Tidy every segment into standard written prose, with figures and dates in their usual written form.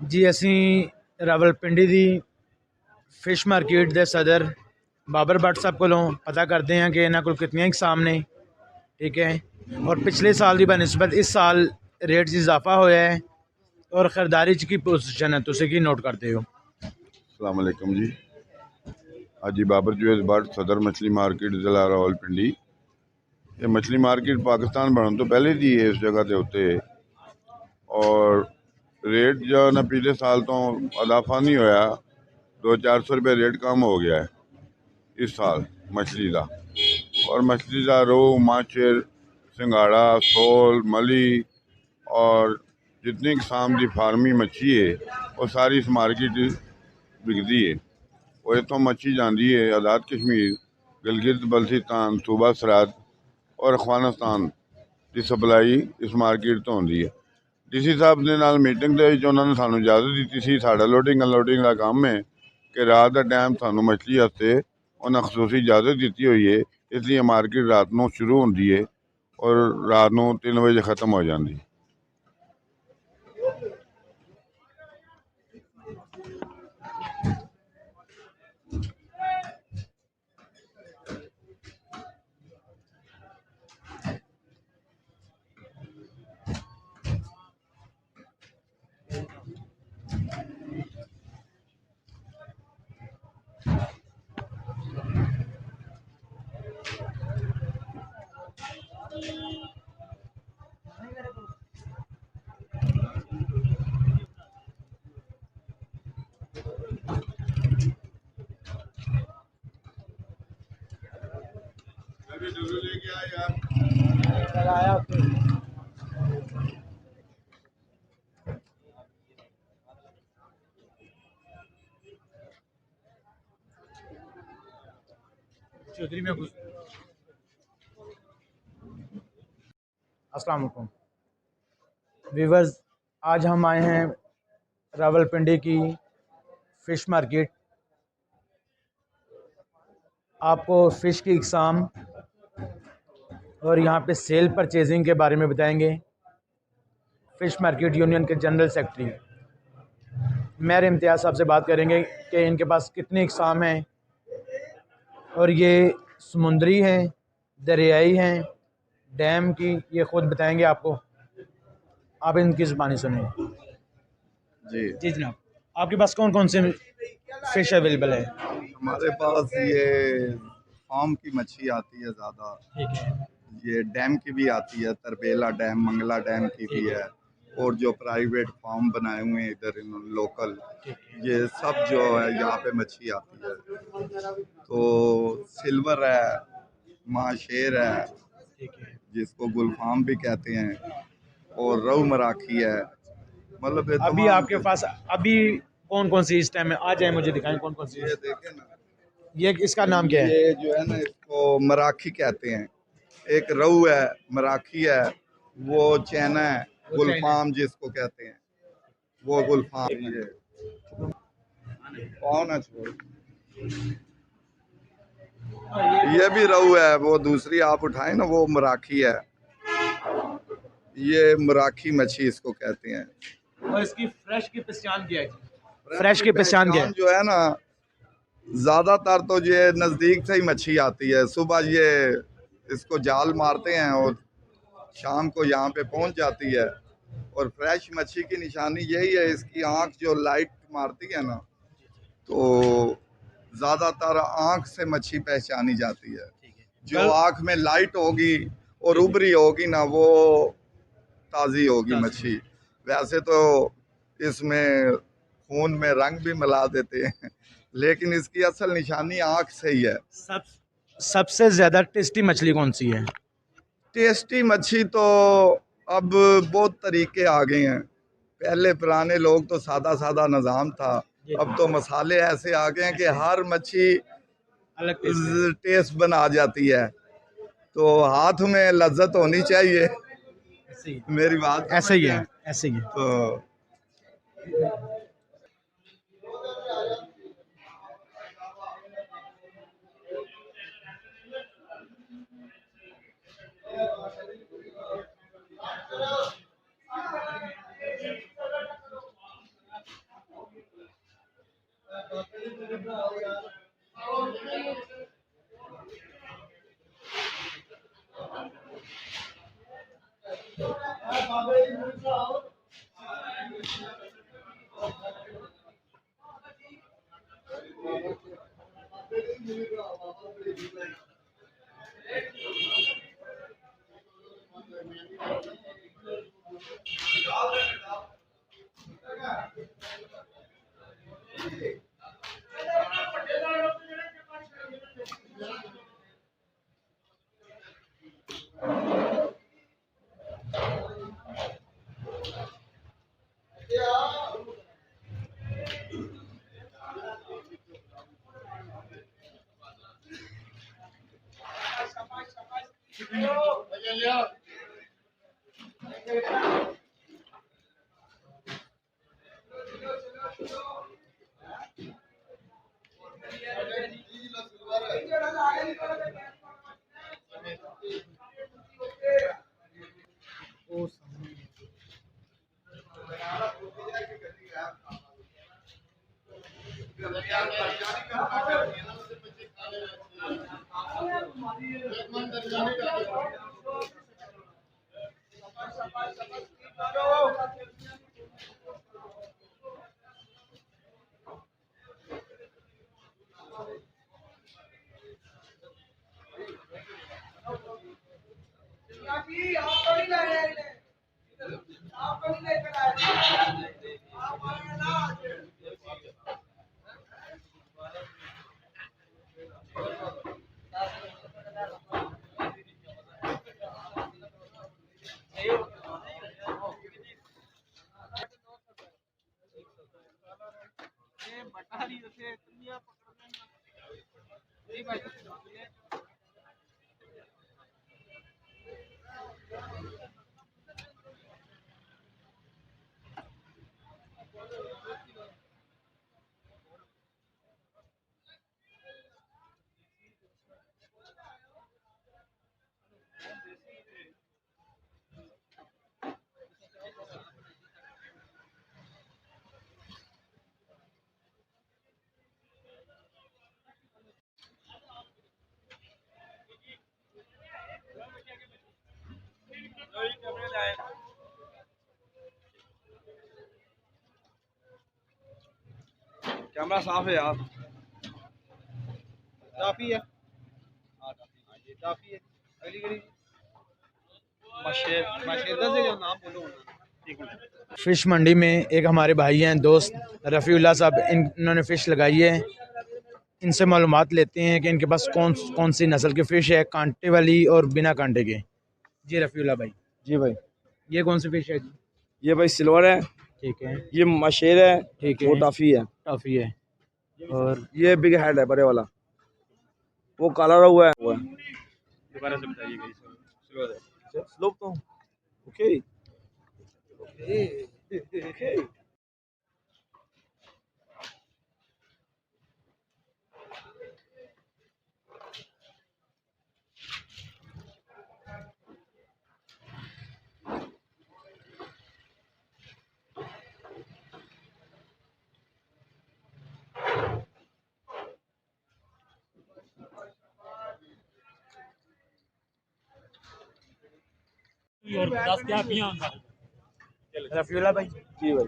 जी असी रावलपिंडी दी fish market दे सदर बाबर भट्ट साहब कोलों पता करते हैं कि इन्होंने को कितनी इकसाम ने, ठीक है। और पिछले साल की बनस्बत इस साल रेट इजाफा होया है और खरीदारी की पोजीशन है, तुम की नोट करते हो? अस्सलाम वालेकुम जी। हाजी बाबर जुएज भट्ट सदर मछली मार्केट जिला रावलपिंडी। ये मछली मार्केट पाकिस्तान बनने तो पहले दी है इस जगह के उत्ते, और रेट जो है ना पिछले साल तो इजाफा नहीं होया, 200-400 रुपये रेट कम हो गया है इस साल मछली का। और मछली का रोहू, माछर, सिंगाड़ा, सोल, मली और जितनी किस्म की फार्मी मच्छी है वो सारी इस मार्केट बिकती है। और इतों मच्छी जाती है आज़ाद कश्मीर, गिलगित बल्तिस्तान, सूबा सरहद और अफगानिस्तान की सप्लाई इस मार्केट तो होती है। डीसी साहब के नाल मीटिंग के उन्होंने सानू इजाजत दी सी, साडा लोडिंग अनलोडिंग का काम है कि रात का टाइम सानू मछली वास्ते उन्हें खसूसी इजाजत दी हुई है, इसलिए मार्केट रात को शुरू होती है और रात को 3 बजे खत्म हो जाती है। चौधरी में कुछ अस्सलाम वालेकुम व्यूवर्स, आज हम आए हैं रावलपिंडी की फ़िश मार्केट। आपको फ़िश की इकसाम और यहाँ पे सेल परचेजिंग के बारे में बताएंगे। फ़िश मार्केट यूनियन के जनरल सेक्रेटरी मेहर इम्तियाज़ साहब से बात करेंगे कि इनके पास कितनी इकसाम हैं और ये समुद्री हैं, दरियाई हैं, डैम की, ये ख़ुद बताएंगे आपको। आप इनकी ज़ुबानी सुनिए। जी जी जनाब, आपके पास कौन कौन से फ़िश अवेलेबल है? हमारे पास ये फार्म की मच्छी आती है ज़्यादा, ठीक है, ये डैम की भी आती है, तरबेला डैम, मंगला डैम की भी ठीक है, है, और जो प्राइवेट फार्म बनाए हुए हैं इधर इन लोकल, ठीक है, ये सब जो है यहाँ पे मच्छी आती है। तो सिल्वर है, माशेर है ठीक है। जिसको गुलफाम भी कहते हैं, और रहू मराखी है, मतलब ये अभी तमाम आपके पास अभी कौन कौन सी इस टाइम में आ जाए, मुझे दिखाएं कौन कौन सी। ये देखें ना, ये इसका नाम क्या है? ये जो है ना इसको मराखी कहते हैं। एक रहू है, मराखी है, वो चैना है, गुलफाम जिसको कहते हैं, वो गुलफाम। ये कौन है छोड़, ये भी रहू है, वो दूसरी आप उठाए ना, वो मराखी है। ये मराखी मच्छी इसको कहते हैं। और इसकी फ्रेश की पहचान क्या है? फ्रेश की पहचान क्या है? जो है ना, ज्यादातर तो ये नजदीक से ही मच्छी आती है। सुबह ये इसको जाल मारते हैं और शाम को यहाँ पे पहुंच जाती है। और फ्रेश मच्छी की निशानी यही है, इसकी आंख जो लाइट मारती है ना, तो ज्यादातर आंख से मच्छी पहचानी जाती है। जो आंख में लाइट होगी और उभरी होगी ना, वो ताज़ी होगी मच्छी। वैसे तो इसमें खून में रंग भी मिला देते हैं, लेकिन इसकी असल निशानी आंख से ही है। सबसे ज्यादा टेस्टी मछली कौन सी है? टेस्टी मच्छी तो अब बहुत तरीके आ गए हैं। पहले पुराने लोग तो सादा सादा निज़ाम था, अब तो मसाले ऐसे आ गए हैं कि हर मच्छी अलग टेस्ट बना जाती है। तो हाथ में लज्जत होनी चाहिए। मेरी बात ऐसे ही है, ऐसे ही है। तो कैमरा साफ है यार। काफी है। हाँ ये काफी है। अगली गली मशेदा से जो नाम बोलो ना। फ़िश मंडी में एक हमारे भाई हैं दोस्त रफ़ीउल्लाह साहब, इन्होंने फ़िश लगाई है। इनसे मालूमात लेते हैं कि इनके पास कौन कौन सी नस्ल की फ़िश है, कांटे वाली और बिना कांटे के। जी रफ़ीउल्लाह भाई, जी भाई, ये कौन सी फ़िश है जी? ये भाई सिल्वर है, ठीक है, ये मशेर है, ठीक है, वो टॉफी है, टॉफ़ी है, और ये बिग हेड है बड़े वाला, वो काला हुआ है। दोबारा से बताइएगा। स्लोप तो ओके ओके। रफ़ीउल्लाह भाई जी भाई,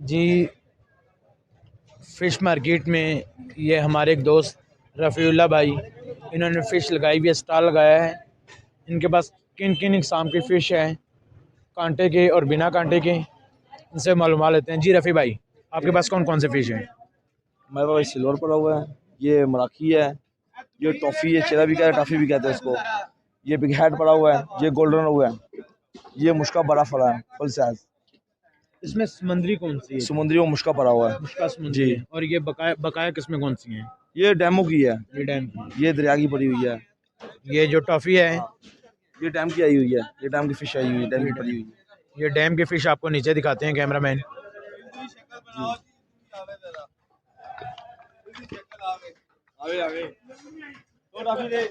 जी, फ़िश मार्केट में ये हमारे एक दोस्त रफ़ीउल्लाह भाई, इन्होंने फ़िश लगाई हुई है, स्टॉल लगाया है। इनके पास किन किन इकसाम की फ़िश है, कांटे के और बिना कांटे के, इनसे मालूमात लेते हैं। जी रफ़ी भाई, आपके पास कौन कौन से फ़िश हैं? मेरे पास सिल्वर पड़ा हुआ है, ये मराठी है, ये टॉफी है, चेरा भी कहते हैं, टॉफी भी कहते हैं इसको, ये बिग हेड पड़ा हुआ है, ये गोल्डन हुआ है, ये मुश्का बड़ा फला है फुल साइज, इसमें समुद्री कौन सी है? समुद्री और मुश्का पड़ा हुआ है मुश्का समुद्री जी। है। और ये बकाया बकाया किस्में कौन सी हैं? ये डैमो की है, ये डैम की। ये दरिया की पड़ी हुई है, ये जो टॉफ़ी है, ये डैम की आई हुई है, ये डैम की फिश आई हुई है, डैम की पड़ी हुई है। ये डैम की फ़िश आपको नीचे दिखाते हैं कैमरामैन। आगे आगे तो काफी दे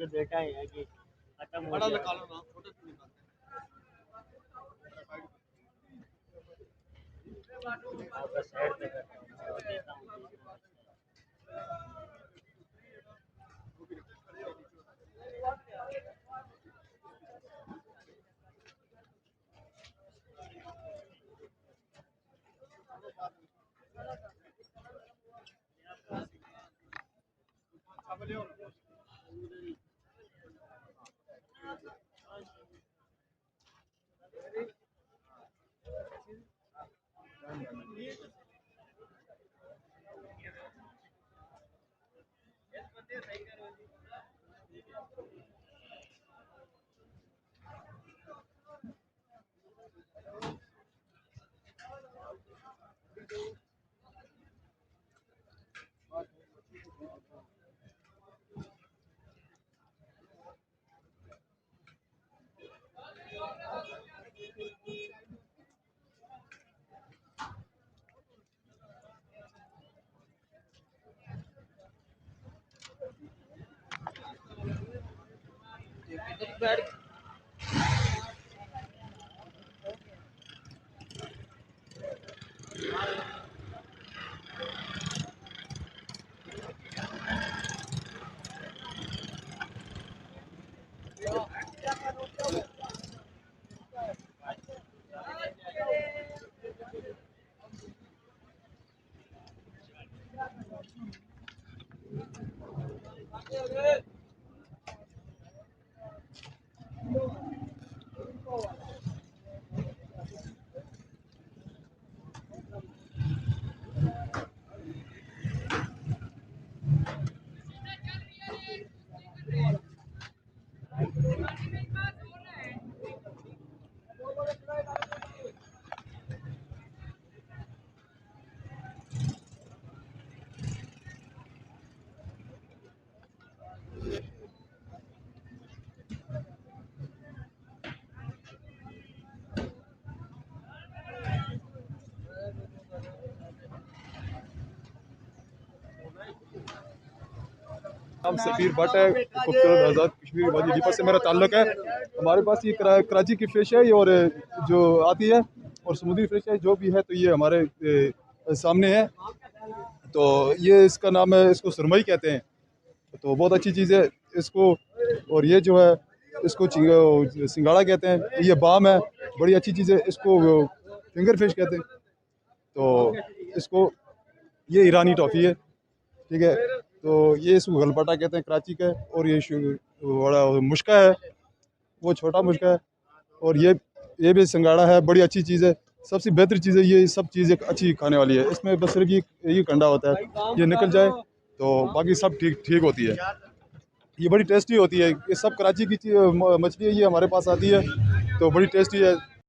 बेटा है कि खत्म हो गया। आपका साइड पे देता हूँ। नाम सफीर भट्ट है। खूबसूरत आज़ाद कश्मीर वादी डिपो से मेरा ताल्लुक है। हमारे पास ये कराची की फ़िश है और जो आती है और समुद्री फ़िश है जो भी है, तो ये हमारे सामने है। तो ये इसका नाम है, इसको सुरमई कहते हैं। तो बहुत अच्छी चीज़ है इसको। और ये जो है इसको सिंगाड़ा कहते हैं। ये बाम है, बड़ी अच्छी चीज़ है। इसको फिंगर फिश कहते हैं। तो इसको ये ईरानी टॉफ़ी है, ठीक है। तो ये इसको गलपटा कहते हैं कराची का। और ये बड़ा मुश्का है, वो छोटा मुश्का है। और ये भी सिंगाड़ा है, बड़ी अच्छी चीज़ है। सबसे बेहतर चीज़ है, ये सब चीज़ें अच्छी खाने वाली है। इसमें बस सिर्फ ये कंडा होता है, ये निकल जाए तो बाकी सब ठीक होती है। ये बड़ी टेस्टी होती है। ये सब कराची की मछली है, ये हमारे पास आती है तो बड़ी टेस्टी है।